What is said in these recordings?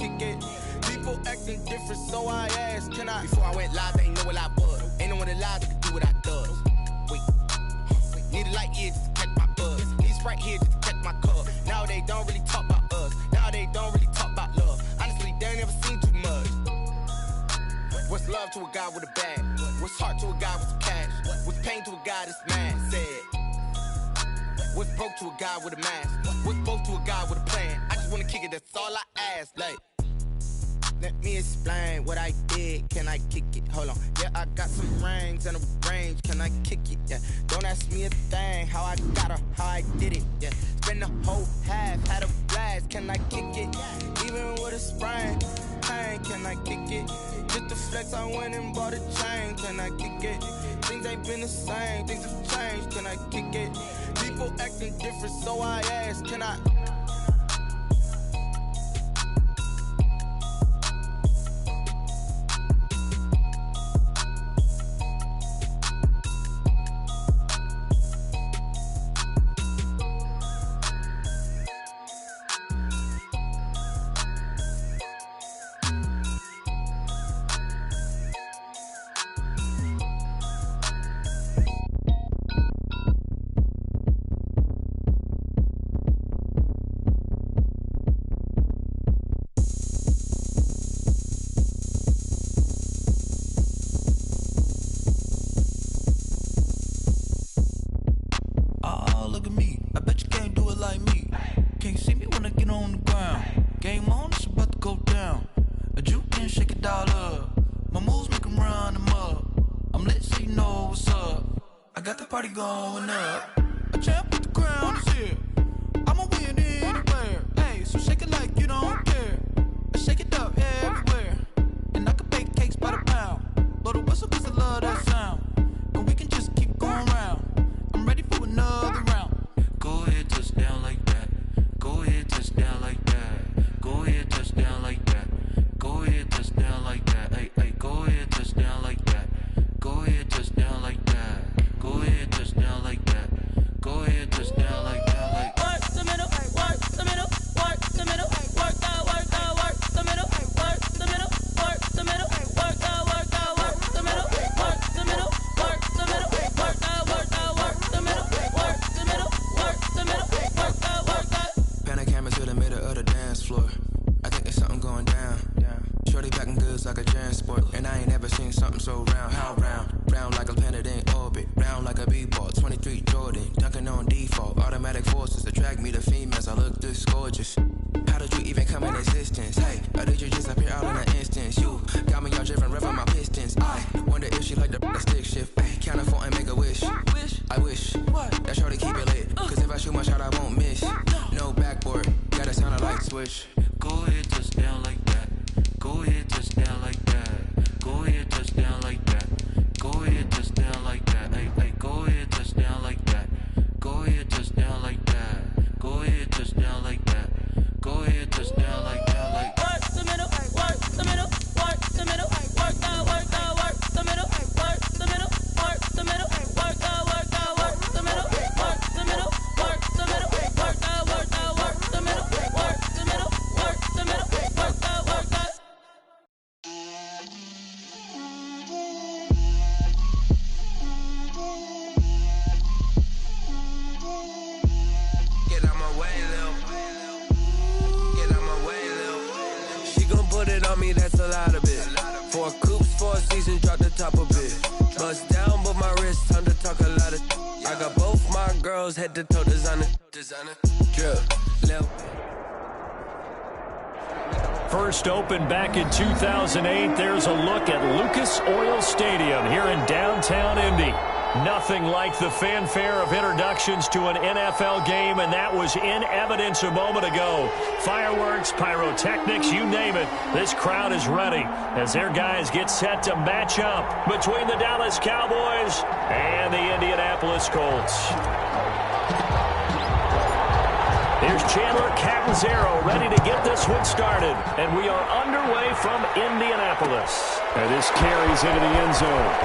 kick it? People acting different, so I asked, can I? Before I went live, they ain't know what I was. Ain't no one alive that could do what I does. Wait, need a light here just to catch my buzz. Need Sprite here just to catch my cup. Now they don't really talk about us. Now they don't really talk about love. Honestly, they ain't never seen too much. What's love to a guy with a bag? What's heart to a guy with some cash? What's pain to a guy that's mad? Said. What's broke to a guy with a mask? What's broke to a guy with a plan? I just wanna kick it, that's all I ask. Like, let me explain what I did. Can I kick it? Hold on. Yeah, I got some rings and a range. Can I kick it? Yeah. Don't ask me a thing. How I got her, how I did it. Yeah. Spend the whole half, had a blast. Can I kick it? Even with a sprain. Pain, can I kick it? Just the flex, I went and bought a chain. Can I kick it? Things ain't been the same. Things have changed. Can I kick it? People acting different, so I ask, can I? Head to toe designer, drip, lil. First opened back in 2008. There's a look at Lucas Oil Stadium here in downtown Indy. Nothing like the fanfare of introductions to an NFL game, and that was in evidence a moment ago. Fireworks, pyrotechnics, you name it. This crowd is ready as their guys get set to match up between the Dallas Cowboys and the Indianapolis Colts. Here's Chandler Catanzaro ready to get this one started. And we are underway from Indianapolis. And this carries into the end zone.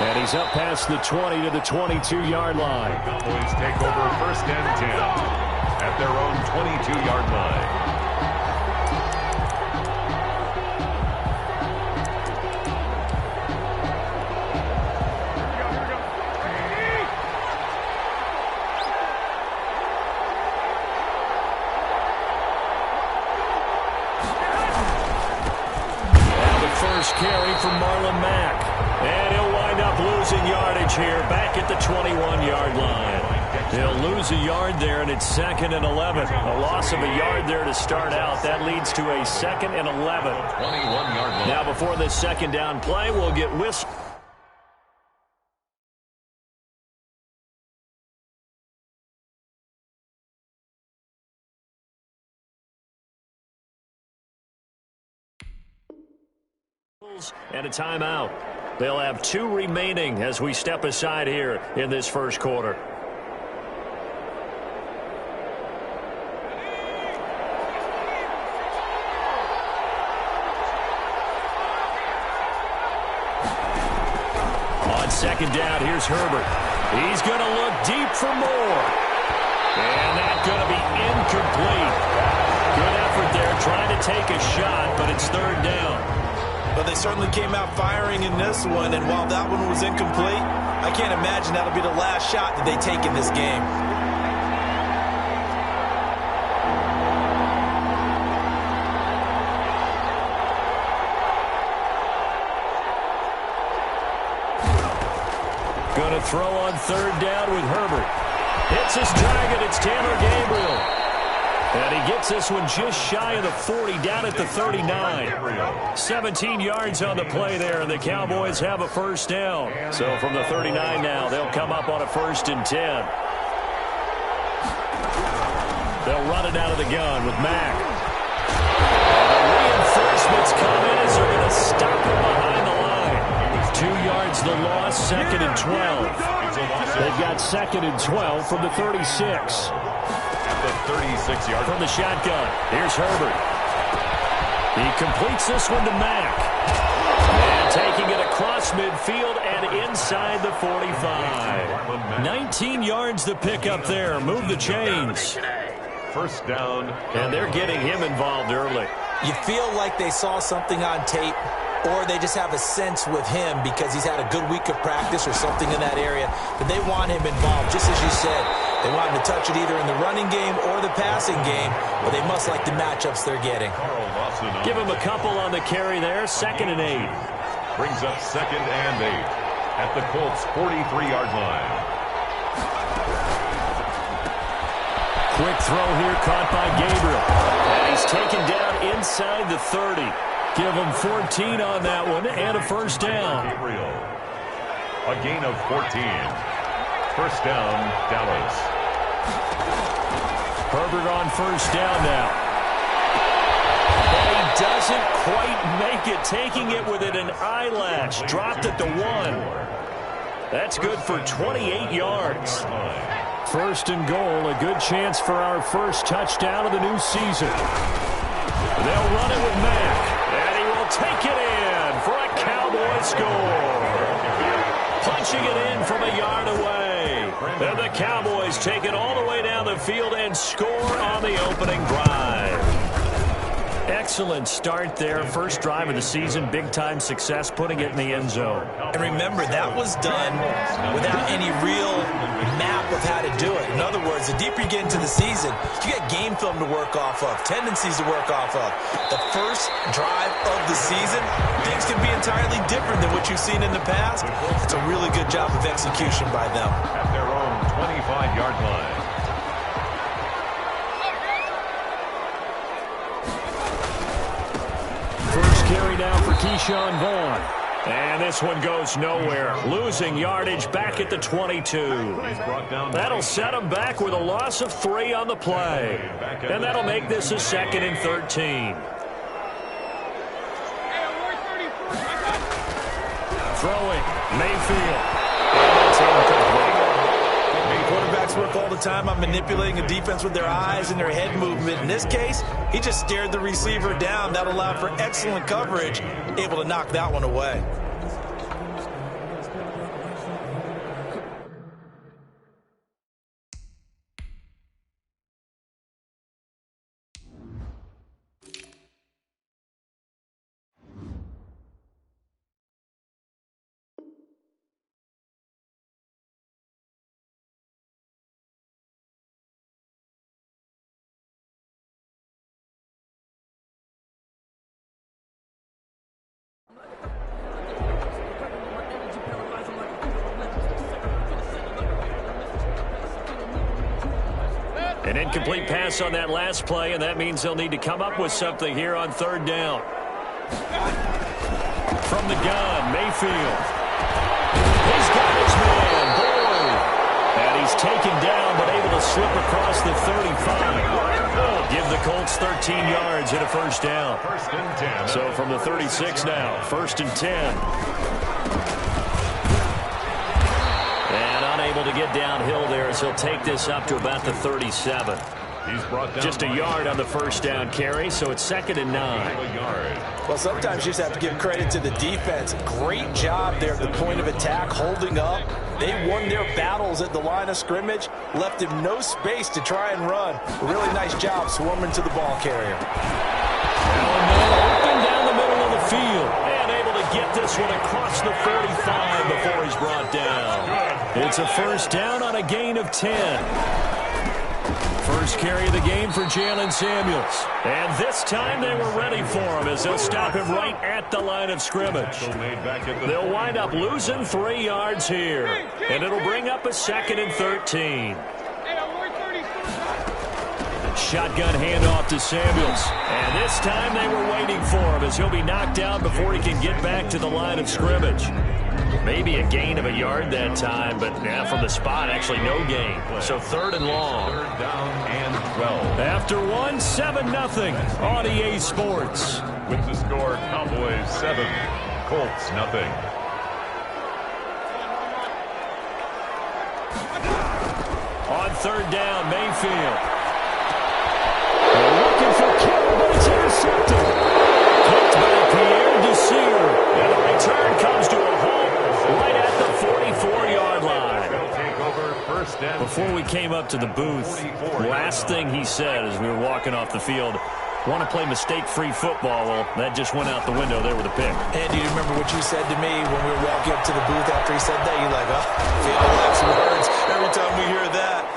And he's up past the 20 to the 22-yard line. Cowboys take over 1st and 10. At at their own 22-yard line. First carry from Marlon Mack. And he'll wind up losing yardage here back at the 21-yard line. He'll lose a yard there, and it's 2nd and 11. A loss of a yard there to start out. That leads to a 2nd and 11. 21-yard line. Now before this second down play, we'll get whistle. And a timeout. They'll have 2 remaining as we step aside here in this first quarter. On second down, here's Herbert. He's going to look deep for more. And that's going to be incomplete. Good effort there trying to take a shot, but it's 3rd down. But they certainly came out firing in this one, and while that one was incomplete, I can't imagine that'll be the last shot that they take in this game. Going to throw on 3rd down with Herbert. Hits his target. It's Tanner Gabriel. And he gets this one just shy of the 40, down at the 39. 17 yards on the play there, and the Cowboys have a first down. So from the 39 now, they'll come up on a 1st and 10. They'll run it out of the gun with Mack. And the reinforcements come in as they're going to stop him behind the line. 2 yards the loss, 2nd and 12. They've got 2nd and 12 from the 36. The 36-yard from the shotgun. Here's Herbert. He completes this one to Mack. And taking it across midfield and inside the 45. 19 yards to pick up there. Move the chains. First down. And they're getting him involved early. You feel like they saw something on tape, or they just have a sense with him because he's had a good week of practice or something in that area that they want him involved, just as you said. They want him to touch it either in the running game or the passing game, but they must like the matchups they're getting. Give him a couple on the carry there, 2nd and 8. Brings up 2nd and 8 at the Colts' 43-yard line. Quick throw here caught by Gabriel. And he's taken down inside the 30. Give him 14 on that one and a first down. Gabriel. A gain of 14. First down, Dallas. Herbert on first down now. And he doesn't quite make it, taking it within an eyelash. Dropped at the 1. That's good for 28 yards. 1st and goal, a good chance for our first touchdown of the new season. They'll run it with Mack, and he will take it in for a Cowboy score. Punching it in from a yard away. And the Cowboys take it all the way down the field and score on the opening drive. Excellent start there. First drive of the season. Big-time success, putting it in the end zone. And remember, that was done without any real map of how to do it. In other words, the deeper you get into the season, you got game film to work off of, tendencies to work off of. The first drive of the season, things can be entirely different than what you've seen in the past. It's a really good job of execution by them. At their own 25-yard line. First carry now for Keyshawn Vaughn. And this one goes nowhere. Losing yardage back at the 22. That'll set him back with a loss of 3 on the play. And that'll make this a 2nd and 13. Throwing, Mayfield. And that's incomplete. Quarterbacks work all the time on manipulating a defense with their eyes and their head movement. In this case, he just stared the receiver down. That allowed for excellent coverage, able to knock that one away. An incomplete pass on that last play, and that means they'll need to come up with something here on third down. From the gun, Mayfield. He's got his man, Boyd. And he's taken down, but able to slip across the 35. Give the Colts 13 yards and a first down. First and 10. So from the 36 now, first and 10. And unable to get downhill there as he'll take this up to about the 37. He's brought down just a yard on the first down carry, so it's 2nd and 9. Well, sometimes you just have to give credit to the defense. Great job there at the point of attack, holding up. They won their battles at the line of scrimmage, left him no space to try and run. Really nice job swarming to the ball carrier. Open down the middle of the field, and able to get this one across the 45 before he's brought down. It's a first down on a gain of 10. First carry of the game for Jalen Samuels. And this time they were ready for him as they'll stop him right at the line of scrimmage. They'll wind up losing 3 yards here. And it'll bring up a 2nd and 13. Shotgun handoff to Samuels. And this time they were waiting for him as he'll be knocked down before he can get back to the line of scrimmage. Maybe a gain of a yard that time, but from the spot, actually no gain. So 3rd and long. 3rd down and 12. After 1, 7-0 on EA Sports. With the score, Cowboys 7, Colts 0. On 3rd down, Mayfield. They're looking for Kittle, but it's intercepted. Picked by Pierre Desir. And the return comes to a halt right at the 44-yard line. Before we came up to the booth, last thing he said as we were walking off the field, want to play mistake-free football. Well, that just went out the window there with a pick. And do you remember what you said to me when we were walking up to the booth after he said that? You're like, oh, feel like some words every time we hear that.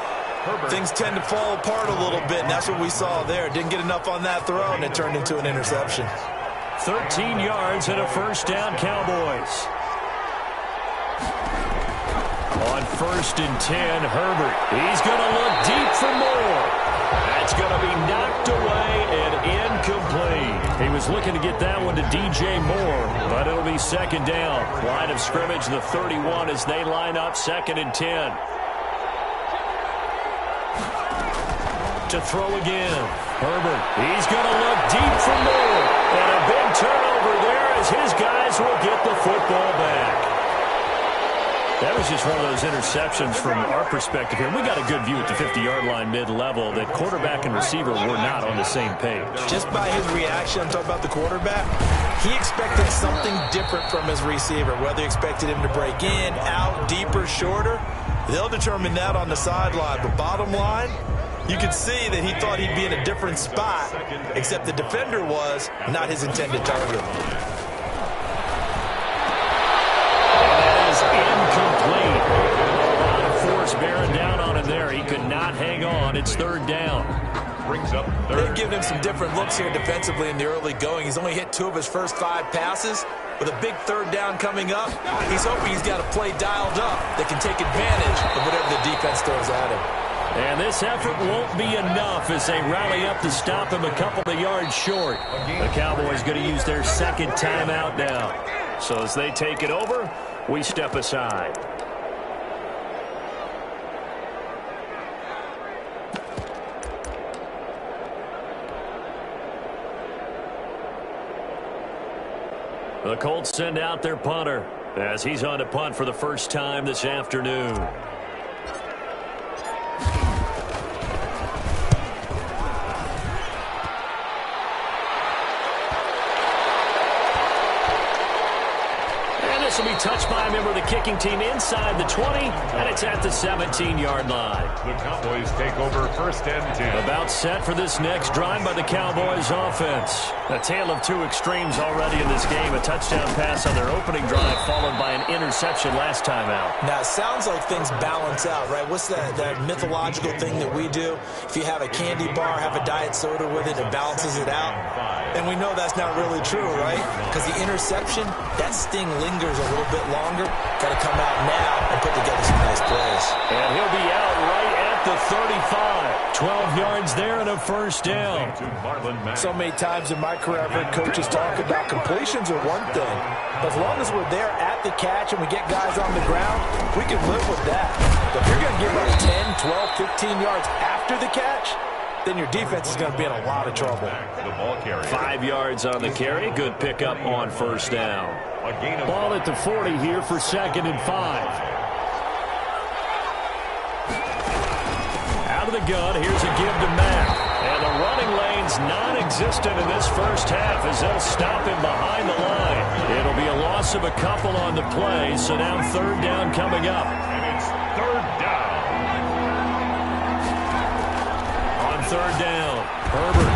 Things tend to fall apart a little bit, and that's what we saw there. Didn't get enough on that throw, and it turned into an interception. 13 yards and a first down, Cowboys. On 1st and 10, Herbert. He's going to look deep for more. That's going to be knocked away and incomplete. He was looking to get that one to DJ Moore, but it'll be 2nd down. Line of scrimmage, the 31 as they line up 2nd and 10. To throw again. Herbert, he's going to look deep for more. And a big turnover there as his guys will get the football back. That was just one of those interceptions from our perspective here. We got a good view at the 50-yard line mid-level that quarterback and receiver were not on the same page. Just by his reaction, I'm talking about the quarterback, he expected something different from his receiver, whether he expected him to break in, out, deeper, shorter. They'll determine that on the sideline. But bottom line, you could see that he thought he'd be in a different spot, except the defender was not his intended target. Incomplete. A lot of force bearing down on him there. He could not hang on. It's 3rd down. Brings up 3rd. They've given him some different looks here defensively in the early going. He's only hit 2 of his first 5 passes. With a big 3rd down coming up, he's hoping he's got a play dialed up that can take advantage of whatever the defense throws at him. And this effort won't be enough as they rally up to stop him a couple of yards short. The Cowboys going to use their 2nd timeout now. So as they take it over, we step aside. The Colts send out their punter as he's on to punt for the first time this afternoon. Will be touched by a member of the kicking team inside the 20, and it's at the 17-yard line. The Cowboys take over 1st and 10. About set for this next drive by the Cowboys offense. A tale of 2 extremes already in this game. A touchdown pass on their opening drive, followed by an interception last time out. Now, it sounds like things balance out, right? What's that mythological thing that we do? If you have a candy bar, have a diet soda with it, it balances it out. And we know that's not really true, right? Because the interception, that sting lingers a little bit longer. Got to come out now and put together some nice plays. And he'll be out right at the 35. 12 yards there and a first down. So many times in my career, I've heard coaches talk about completions are one thing. But as long as we're there at the catch and we get guys on the ground, we can live with that. But if you're going to give up 10, 12, 15 yards after the catch, then your defense is going to be in a lot of trouble. 5 yards on the carry. Good pickup on first down. Ball at the 40 here for 2nd and 5. Out of the gun, here's a give to Mack. And the running lane's non-existent in this first half as they'll stop him behind the line. It'll be a loss of a couple on the play, so now 3rd down coming up. And it's 3rd down. On 3rd down, Herbert.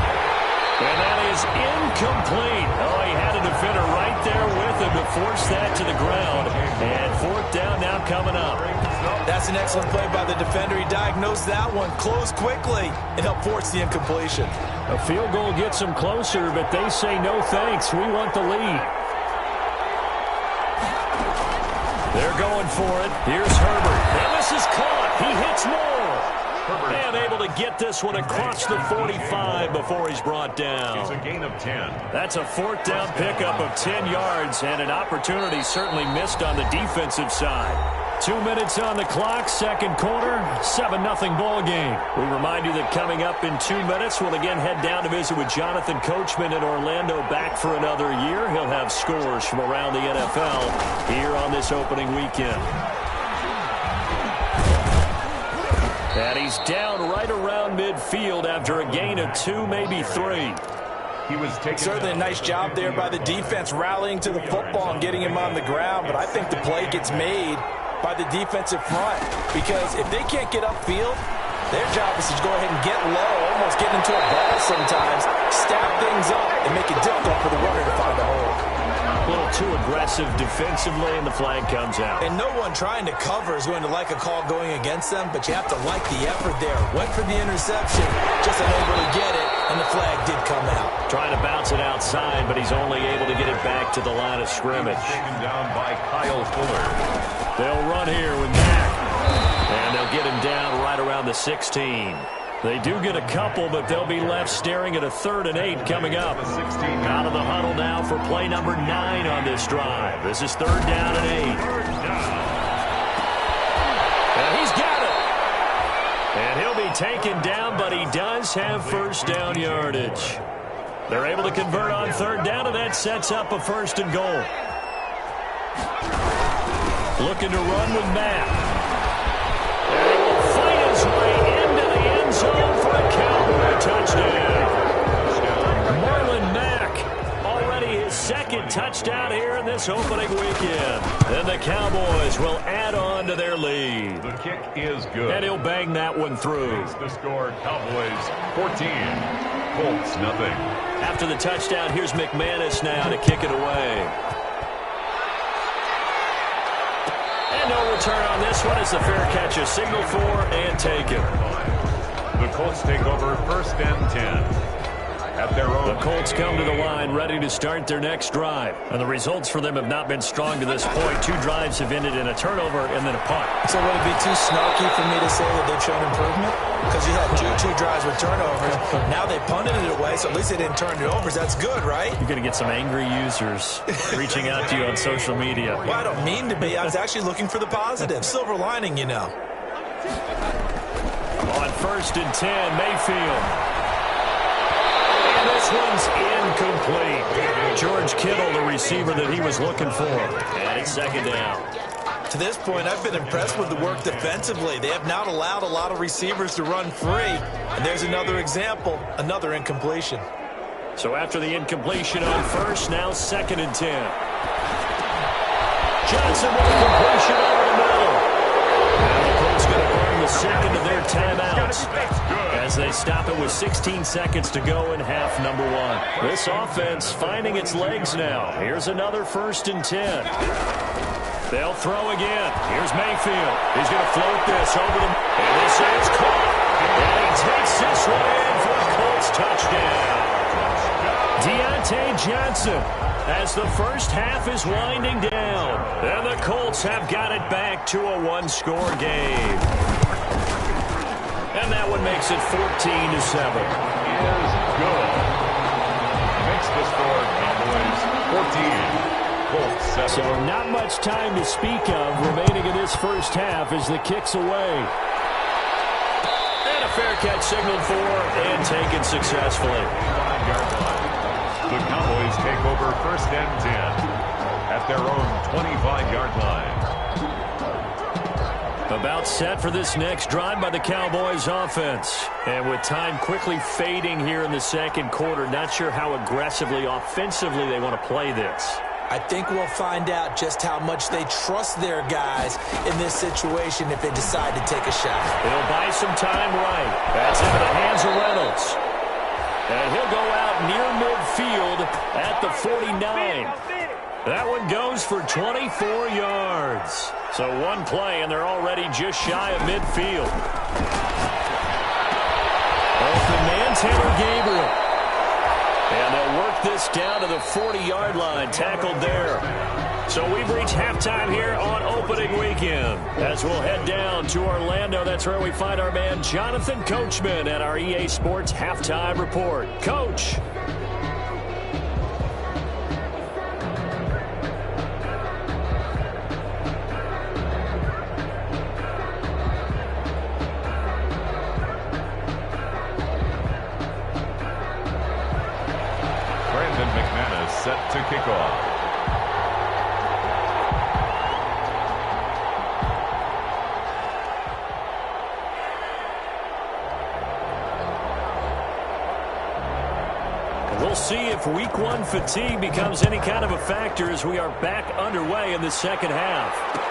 And that is incomplete. Oh, he had a defender right there with him to force that to the ground. And 4th down now coming up. That's an excellent play by the defender. He diagnosed that one, closed quickly, and helped force the incompletion. A field goal gets them closer, but they say no thanks. We want the lead. They're going for it. Here's Herbert. And this is caught. He hits more. And able to get this one across the 45 before he's brought down. It's a gain of 10. That's a 4th down pickup of 10 yards and an opportunity certainly missed on the defensive side. 2 minutes on the clock, 2nd quarter, 7-0 ball game. We remind you that coming up in 2 minutes, we'll again head down to visit with Jonathan Coachman in Orlando, back for another year. He'll have scores from around the NFL here on this opening weekend. And he's down right around midfield after a gain of 2, maybe 3. He was taking certainly a nice job there by the defense rallying to the football and getting him on the ground, but I think the play gets made by the defensive front, because if they can't get upfield, their job is to go ahead and get low, almost get into a ball sometimes, stack things up, and make it difficult for the runner to find a hole. A little too aggressive defensively, and the flag comes out. And no one trying to cover is going to like a call going against them, but you have to like the effort there. Went for the interception, just unable to get it, and the flag did come out. Trying to bounce it outside, but he's only able to get it back to the line of scrimmage. Taken down by Kyle Fuller. They'll run here with Mack. And they'll get him down right around the 16. They do get a couple, but they'll be left staring at a 3rd and 8 coming up. Out of the huddle now for play number 9 on this drive. This is 3rd down and 8. And he's got it. And he'll be taken down, but he does have first down yardage. They're able to convert on 3rd down, and that sets up a 1st and goal. Looking to run with Matt. And he will fight his way into the end zone for a Cowboy touchdown. Marlon Mack, already his 2nd touchdown here in this opening weekend. And the Cowboys will add on to their lead. The kick is good. And he'll bang that one through. It's the score, Cowboys 14, Colts nothing. After the touchdown, here's McManus now to kick it away. No return on this one as the fair catch is signaled for and taken. The Colts take over 1st and 10. At their own. The Colts come to the line ready to start their next drive. And the results for them have not been strong to this point. 2 drives have ended in a turnover and then a punt. So would it be too snarky for me to say that they've shown improvement? Because you had two drives with turnovers. Now they punted it away, so at least they didn't turn it over. That's good, right? You're going to get some angry users reaching out to you on social media. Well, I don't mean to be. I was actually looking for the positive. Silver lining, you know. On 1st and 10, Mayfield. And this one's incomplete. George Kittle, the receiver that he was looking for. And it's 2nd down. To this point, I've been impressed with the work defensively. They have not allowed a lot of receivers to run free. And there's another example, another incompletion. So after the incompletion on 1st, now 2nd and 10. Johnson with a completion over the middle. And the Colts going to earn the 2nd of their timeouts as they stop it with 16 seconds to go in half number 1. This offense finding its legs now. Here's another 1st and 10. They'll throw again. Here's Mayfield. He's going to float this over the... And this is caught. And he takes this one in for a Colts touchdown. Deontay Johnson as the first half is winding down. And the Colts have got it back to a 1-score game. And that one makes it 14-7. Is good. Makes the score, Cowboys 14, Colts 7. So not much time to speak of remaining in this first half as the kick's away. And a fair catch signaled for and taken successfully. 5-yard line. The Cowboys take over first and 10 at their own 25-yard line. About set for this next drive by the Cowboys offense. And with time quickly fading here in the second quarter, not sure how aggressively, offensively they want to play this. I think we'll find out just how much they trust their guys in this situation if they decide to take a shot. He'll buy some time right. That's into the hands of Reynolds. And he'll go out near midfield at the 49. That one goes for 24 yards. So one play, and they're already just shy of midfield. Open man, Taylor Gabriel. And they'll work this down to the 40-yard line, tackled there. So we've reached halftime here on opening weekend. As we'll head down to Orlando, that's where we find our man Jonathan Coachman at our EA Sports Halftime Report. Coach. Set to kick off. We'll see if week one fatigue becomes any kind of a factor as we are back underway in the second half.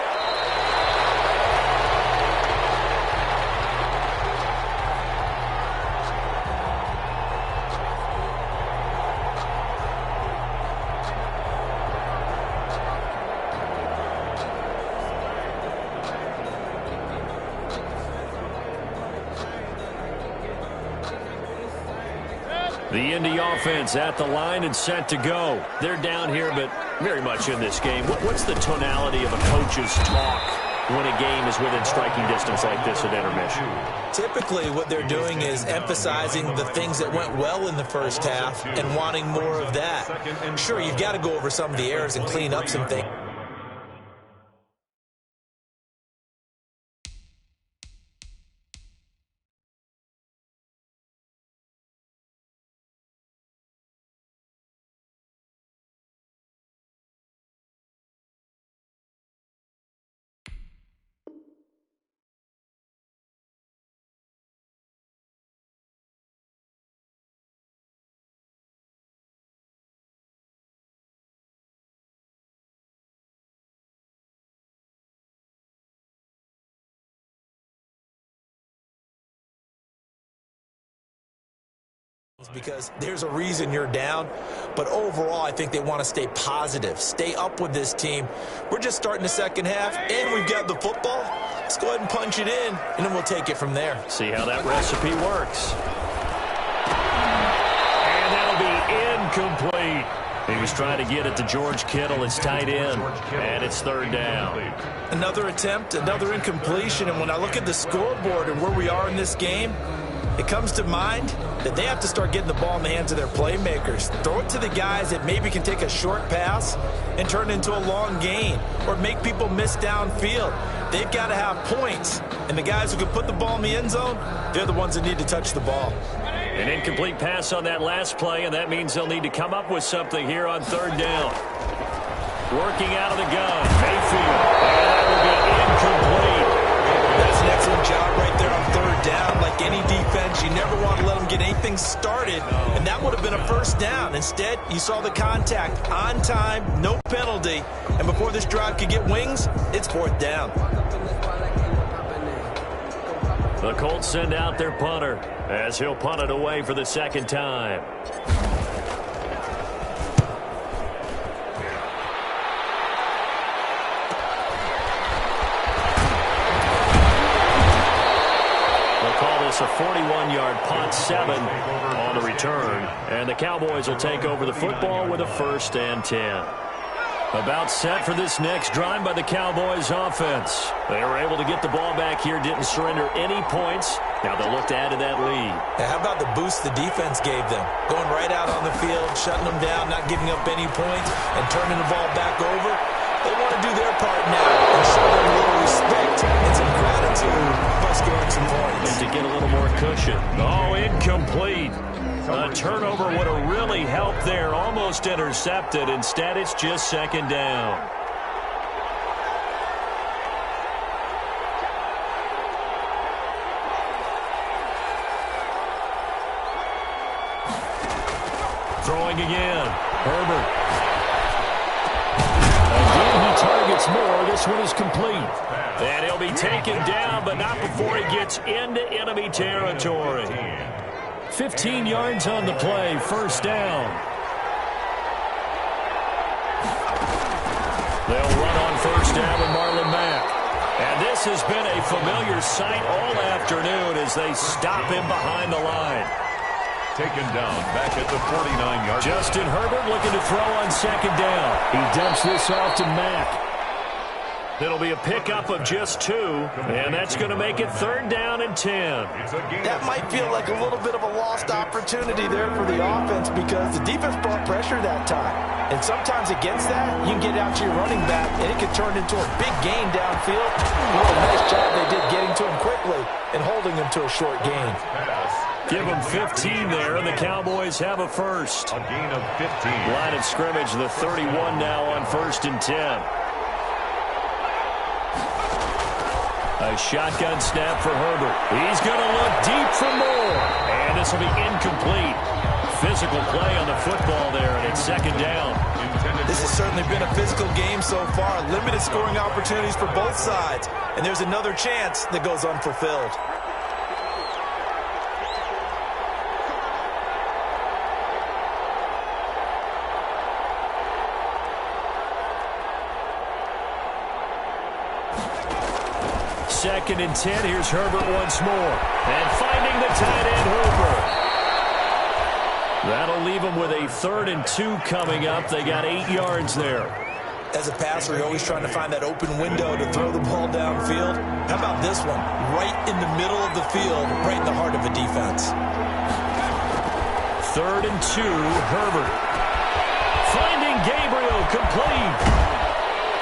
The Indy offense at the line and set to go. They're down here, but very much in this game. What's the tonality of a coach's talk when a game is within striking distance like this at intermission? Typically, what they're doing is emphasizing the things that went well in the first half and wanting more of that. Sure, you've got to go over some of the errors and clean up some things. Because there's a reason you're down, but overall I think they want to stay positive, stay up with this team. We're just starting the second half and we've got the football. Let's go ahead and punch it in and then we'll take it from there. See how that recipe works. And that'll be incomplete. He was trying to get it to George Kittle. It's tight end, and it's third down. Another attempt, another incompletion, and when I look at the scoreboard and where we are in this game, it comes to mind that they have to start getting the ball in the hands of their playmakers. Throw it to the guys that maybe can take a short pass and turn it into a long gain or make people miss downfield. They've got to have points, and the guys who can put the ball in the end zone, they're the ones that need to touch the ball. An incomplete pass on that last play, and that means they'll need to come up with something here on third down. Working out of the gun, Mayfield, and that will be incomplete. That's an excellent job right there on third down. Like any defense, you never want to let them get anything started, and that would have been a first down. Instead, you saw the contact on time, no penalty, and before this drive could get wings, it's fourth down. The Colts send out their punter as he'll punt it away for the second time. A 41-yard punt, 7 on the return. And the Cowboys will take over the football with a 1st and 10. About set for this next drive by the Cowboys offense. They were able to get the ball back here, didn't surrender any points. Now they'll look to add to that lead. How about the boost the defense gave them? Going right out on the field, shutting them down, not giving up any points, and turning the ball back over. They want to do their part now and show them a little respect and some gratitude by scoring some points. And to get a little more cushion. Oh, incomplete. A turnover would have really helped there. Almost intercepted. Instead, it's just second down. Throwing again. Herbert. Again, he targets more. This one is complete. And he'll be taken down, but not before he gets into enemy territory. 15 yards on the play, first down. They'll run on first down with Marlon Mack. And this has been a familiar sight all afternoon as they stop him behind the line. Taken down back at the 49-yard line. Justin Herbert looking to throw on second down. He dumps this off to Mack. It'll be a pickup of just 2, and that's going to make it third down and 10. That might feel like a little bit of a lost opportunity there for the offense because the defense brought pressure that time. And sometimes against that, you can get out to your running back, and it can turn into a big gain downfield. What a nice job they did getting to him quickly and holding him to a short gain. Give them 15 there, and the Cowboys have a first. A gain of 15. Line of scrimmage, the 31 now on first and 10. A shotgun snap for Herbert. He's going to look deep for more. And this will be incomplete. Physical play on the football there, and it's second down. This has certainly been a physical game so far. Limited scoring opportunities for both sides. And there's another chance that goes unfulfilled. Second and 10. Here's Herbert once more. And finding the tight end, Hooper. That'll leave them with a 3rd and 2 coming up. They got 8 yards there. As a passer, you're always trying to find that open window to throw the ball downfield. How about this one? Right in the middle of the field, right in the heart of a defense. 3rd and 2, Herbert. Finding Gabriel, complete.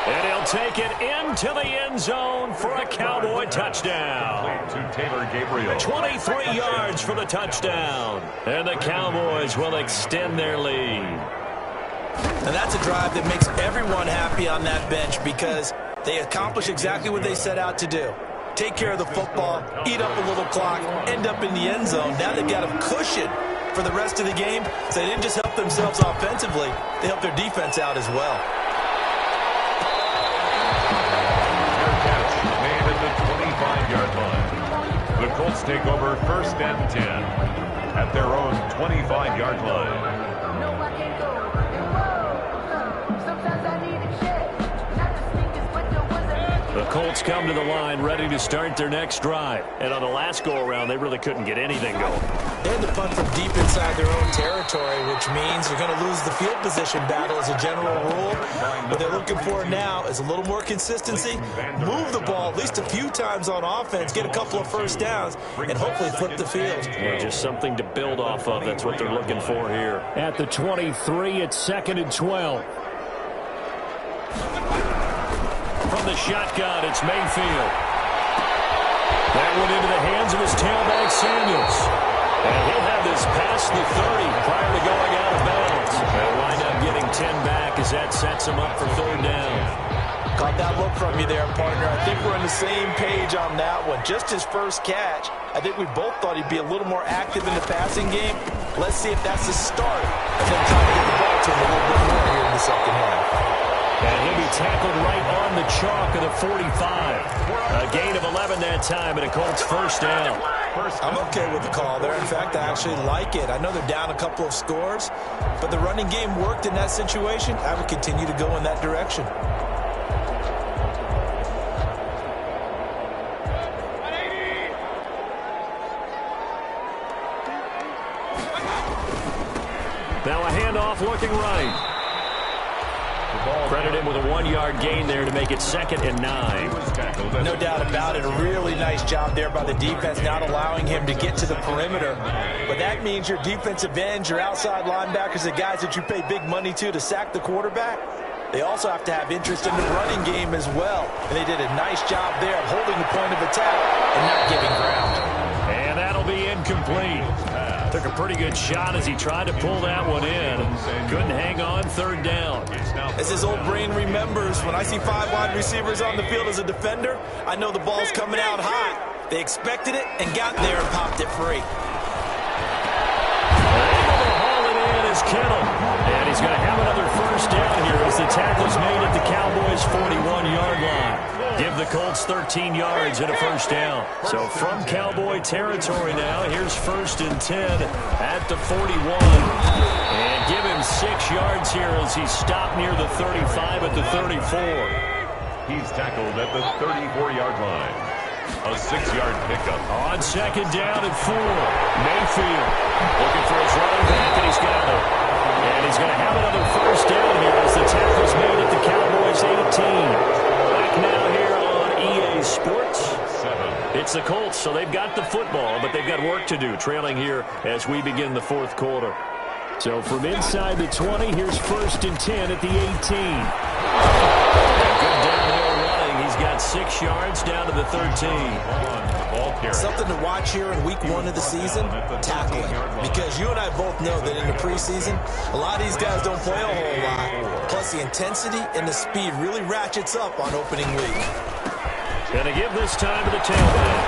And he'll take it into the end zone for a Cowboy touchdown. To Taylor Gabriel. 23 yards for the touchdown. And the Cowboys will extend their lead. And that's a drive that makes everyone happy on that bench because they accomplish exactly what they set out to do. Take care of the football, eat up a little clock, end up in the end zone. Now they've got a cushion for the rest of the game. So they didn't just help themselves offensively, they helped their defense out as well. The Colts take over first and 10 at their own 25-yard line. The Colts come to the line ready to start their next drive. And on the last go-around, they really couldn't get anything going. They had to punt from deep inside their own territory, which means you're going to lose the field position battle as a general rule. What they're looking for now is a little more consistency, move the ball at least a few times on offense, get a couple of first downs, and hopefully flip the field. Yeah, just something to build off of. That's what they're looking for here. At the 23, it's 2nd and 12. From the shotgun, it's Mayfield. That went into the hands of his tailback, Samuels. And he'll have this past the 30 prior to going out of bounds. They'll wind up getting 10 back as that sets him up for third down. Caught that look from you there, partner. I think we're on the same page on that one. Just his first catch. I think we both thought he'd be a little more active in the passing game. Let's see if that's the start of them trying to get the ball to him a little bit more here in the second half. And he'll be tackled right on the chalk of the 45. A gain of 11 that time, and a Colts first down. I'm okay with the call there. In fact, I actually like it. I know they're down a couple of scores, but the running game worked in that situation. I would continue to go in that direction. Now a handoff looking right. Credit him with a 1-yard gain there to make it 2nd and 9. No doubt about it. A really nice job there by the defense, not allowing him to get to the perimeter. But that means your defensive ends, your outside linebackers, the guys that you pay big money to sack the quarterback, they also have to have interest in the running game as well. And they did a nice job there of holding the point of attack and not giving ground. And that'll be incomplete. Took a pretty good shot as he tried to pull that one in. Couldn't hang on, 3rd down. As his old brain remembers, when I see 5 wide receivers on the field as a defender, I know the ball's coming out hot. They expected it and got there and popped it free. Able to haul it in is Kittle. And he's going to have another 1st down here as the tackle's made at the Cowboys' 41-yard line. Give the Colts 13 yards and a 1st down. So from Cowboy territory now, here's 1st and 10 at the 41. And give him 6 yards here as he's stopped near the 35 at the 34. He's tackled at the 34-yard line. A 6-yard pickup. On 2nd down and 4. Mayfield looking for his running back, and he's got it. And he's going to have another 1st down here as the tackle's made at the Cowboys' 18. Back now here on EA Sports. 7. It's the Colts, so they've got the football, but they've got work to do, trailing here as we begin the 4th quarter. So from inside the 20, here's 1st and 10 at the 18. Good downhill running. He's got 6 yards down to the 13. Something to watch here in week 1 of the season, tackling. Because you and I both know that in the preseason, a lot of these guys don't play a whole lot. Plus, the intensity and the speed really ratchets up on opening week. Going to give this time to the tailback.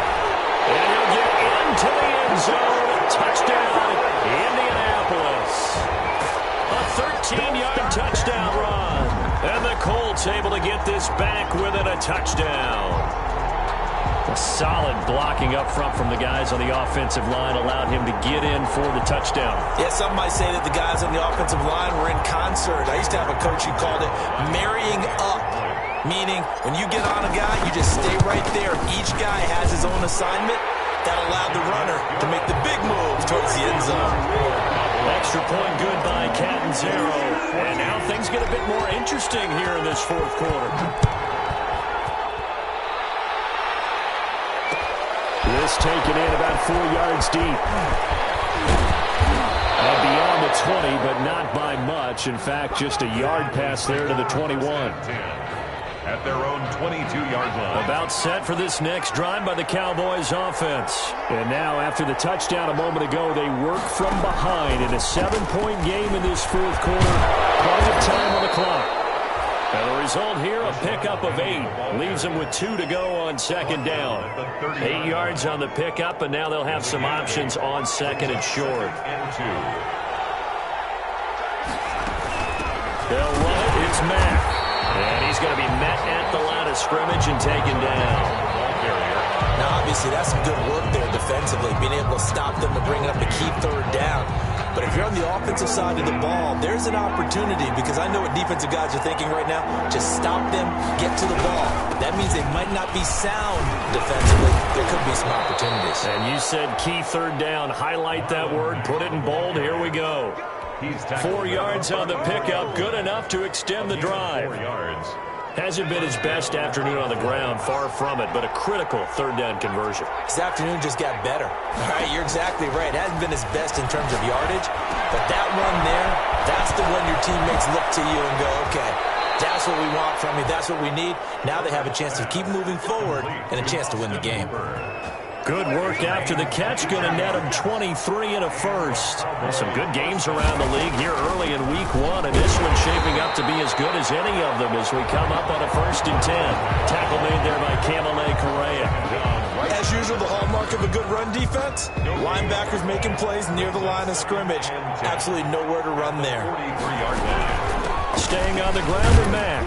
And he'll get into the end zone. Touchdown, Indianapolis. A 13-yard touchdown run. And the Colts able to get this back within a touchdown. A solid blocking up front from the guys on the offensive line allowed him to get in for the touchdown. Yeah, some might say that the guys on the offensive line were in concert. I used to have a coach who called it marrying up, meaning when you get on a guy, you just stay right there. Each guy has his own assignment that allowed the runner to make the big moves towards the end zone. Extra point good by Catanzaro. And now things get a bit more interesting here in this 4th quarter. This taken in about 4 yards deep. And beyond the 20, but not by much. In fact, just a yard pass there to the 21. At their own 22-yard line. About set for this next drive by the Cowboys offense. And now, after the touchdown a moment ago, they work from behind in a 7-point game in this 4th quarter. Plenty of time on the clock. And the result here, a pickup of 8. Leaves them with 2 to go on 2nd down. 8 yards on the pickup, and now they'll have some options on 2nd and short. They'll run it. It's Mack. And he's going to be met at the line of scrimmage and taken down. Now, obviously, that's some good work there defensively, being able to stop them and bring up a key 3rd down. But if you're on the offensive side of the ball, there's an opportunity, because I know what defensive guys are thinking right now. Just stop them, get to the ball. That means they might not be sound defensively. There could be some opportunities. And you said key 3rd down. Highlight that word. Put it in bold. Here we go. 4 yards on the pickup. Good enough to extend the drive. 4 yards. Hasn't been his best afternoon on the ground, far from it, but a critical 3rd down conversion. His afternoon just got better. All right, you're exactly right. It hasn't been his best in terms of yardage, but that one there, that's the one your teammates look to you and go, okay, that's what we want from you, that's what we need. Now they have a chance to keep moving forward and a chance to win the game. Good work after the catch. Going to net him 23 and a 1st. Well, some good games around the league here early in week 1, and this one's shaping up to be as good as any of them as we come up on a 1st and 10. Tackle made there by Kamale Correa. As usual, the hallmark of a good run defense, linebackers making plays near the line of scrimmage. Absolutely nowhere to run there. Staying on the ground with Mack.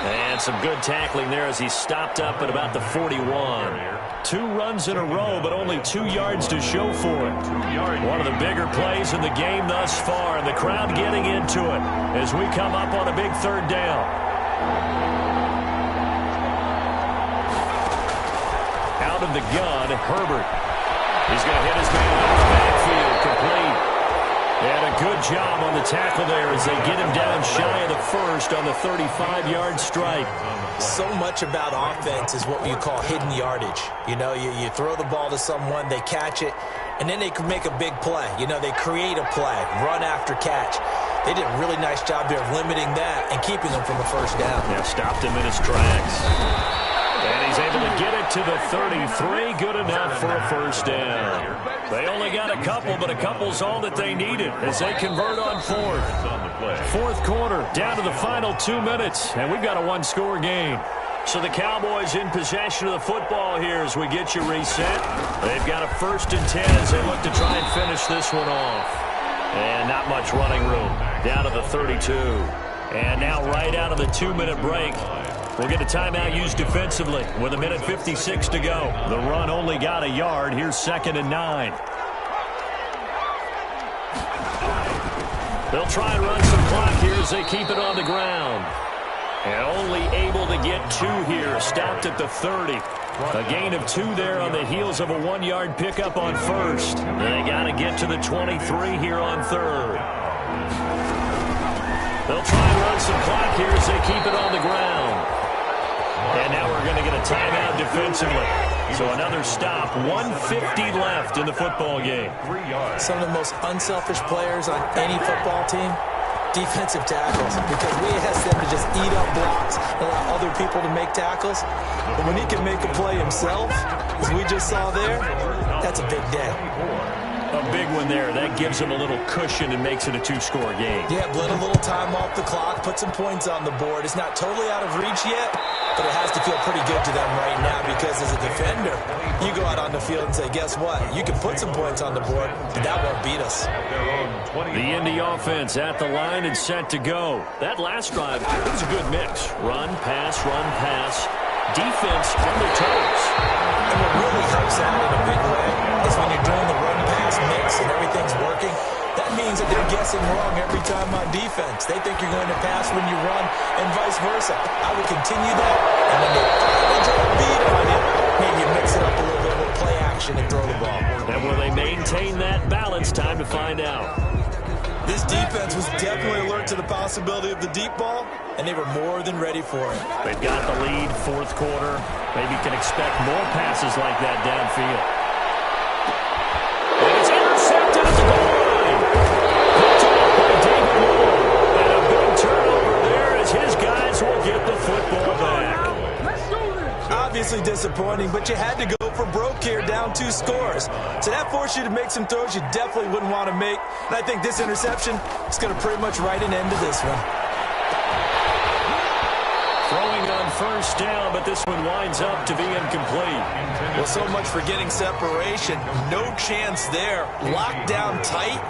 And some good tackling there as he stopped up at about the 41. 2 runs in a row, but only 2 yards to show for it. One of the bigger plays in the game thus far, and the crowd getting into it as we come up on a big 3rd down. Out of the gun, Herbert. He's going to hit his man out of the backfield, complete. And a good job on the tackle there as they get him down shy of the first on the 35-yard stripe. So much about offense is what you call hidden yardage. You know, you throw the ball to someone, they catch it, and then they can make a big play. You know, they create a play, run after catch. They did a really nice job there of limiting that and keeping them from a first down. Yeah, stopped him in his tracks. And he's able to get it to the 33. Good enough for a first down. They only got a couple, but a couple's all that they needed as they convert on fourth. Fourth quarter, down to the final 2 minutes, and we've got a one-score game. So the Cowboys in possession of the football here as we get you reset. They've got a 1st and 10 as they look to try and finish this one off. And not much running room. Down to the 32. And now right out of the 2-minute break, we'll get a timeout used defensively with 1:56 to go. The run only got a yard. Here's 2nd and 9. They'll try and run some clock here as they keep it on the ground. And only able to get 2 here. Stopped at the 30. A gain of 2 there on the heels of a 1-yard pickup on first. They got to get to the 23 here on third. They'll try and run some clock here as they keep it on the ground. And now we're going to get a timeout defensively. So another stop. 1:50 left in the football game. Some of the most unselfish players on any football team, defensive tackles, because we ask them to just eat up blocks and allow other people to make tackles. But when he can make a play himself, as we just saw there, that's a big day. A big one there. That gives him a little cushion and makes it a 2-score game. Yeah, bled a little time off the clock, put some points on the board. It's not totally out of reach yet, but it has to feel pretty good to them right now because as a defender, you go out on the field and say, guess what? You can put some points on the board, but that won't beat us. The Indy offense at the line and set to go. That last drive, it was a good mix. Run, pass, defense on their toes. And what really helps out in a big way is when you're doing the run-pass mix and everything's working, that means that they're guessing wrong every time on defense. They think you're going to pass when you run and vice versa. I would continue that, and when they finally draw a beat on you, maybe you mix it up a little bit with play action and throw the ball. And will they maintain that balance? Time to find out. This defense was definitely alert to the possibility of the deep ball, and they were more than ready for it. They've got the lead, fourth quarter. Maybe you can expect more passes like that downfield. And it's intercepted at the goal line. Picked up by David Moore. And a big turnover there as his guys will get the football back. Obviously disappointing, but you had to go for broke here, down 2 scores. So that forced you to make some throws you definitely wouldn't want to make. And I think this interception is going to pretty much write an end to this one. Throwing on first down, but this one winds up to be incomplete. Well, so much for getting separation. No chance there. Locked down tight,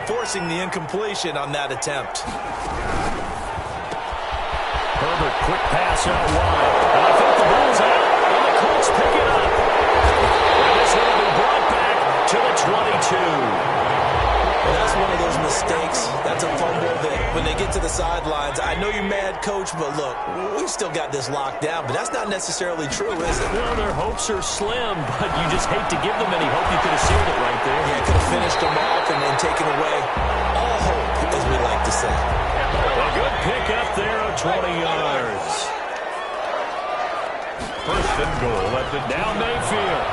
forcing the incompletion on that attempt. Herbert, quick pass out wide. And I think the ball's out, and the Colts pick it up. And this one will be brought back to the 22. Well, that's one of those mistakes. That's a fumble that when they get to the sidelines, I know you're mad, Coach, but look, we've still got this locked down, but that's not necessarily true, is it? Well, their hopes are slim, but you just hate to give them any hope. You could have sealed it right there. Yeah, could have finished them off and then taken away all hope, as we like to say. A good pick up there of 20 yards. First and goal at the Now Mayfield.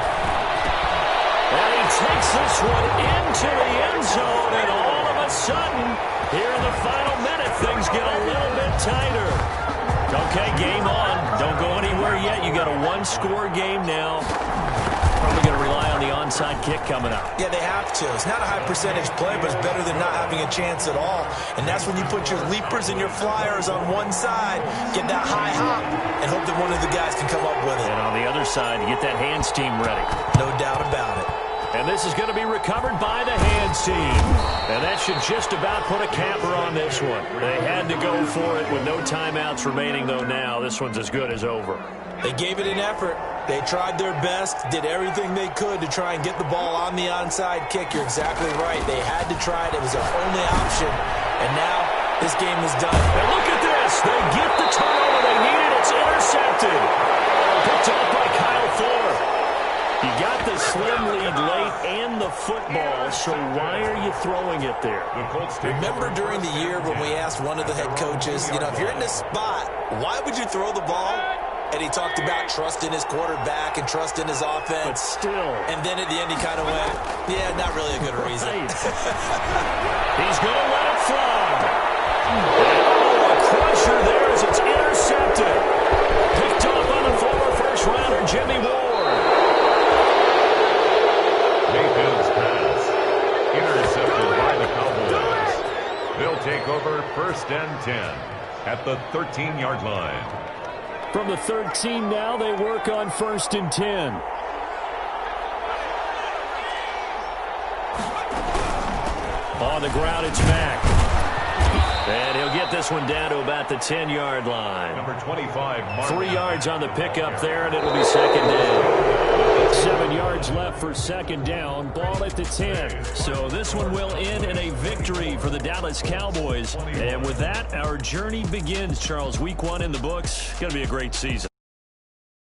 And he takes this one into the end zone, and all of a sudden, here in the final minute, things get a little bit tighter. Okay, game on. Don't go anywhere yet. You got a 1-score game now. Probably going to rely on the onside kick coming up. Yeah, they have to. It's not a high percentage play, but it's better than not having a chance at all. And that's when you put your leapers and your flyers on one side, get that high hop, and hope that one of the guys can come up with it. And on the other side, you get that hands team ready. No doubt about it. And this is going to be recovered by the hands team. And that should just about put a capper on this one. They had to go for it with no timeouts remaining, though now this one's as good as over. They gave it an effort. They tried their best, did everything they could to try and get the ball on the onside kick. You're exactly right. They had to try it. It was their only option. And now this game is done. And look at this. They get the turnover they needed. It's intercepted. Picked up by Kyle Fuller. You got the slim lead late and the football, so why are you throwing it there? Remember during the year when we asked one of the head coaches, you know, if you're in this spot, why would you throw the ball? And he talked about trusting his quarterback and trusting his offense. But still. And then at the end he kind of went, yeah, not really a good reason. He's going to let it fly. Oh, a crusher there as it's intercepted. Picked off on the former first-rounder Jimmy Ward. Mayfield's pass. Intercepted by the Cowboys. They'll take over 1st and 10 at the 13-yard line. From the 13 now, they work on 1st and 10. On the ground, it's Mack. And he'll get this one down to about the 10-yard line. Number 25, 3 yards on the pickup there, and it'll be 2nd down. 7 yards left for 2nd down. Ball at the 10. So this one will end in a victory for the Dallas Cowboys. And with that, our journey begins, Charles. Week 1 in the books. Going to be a great season.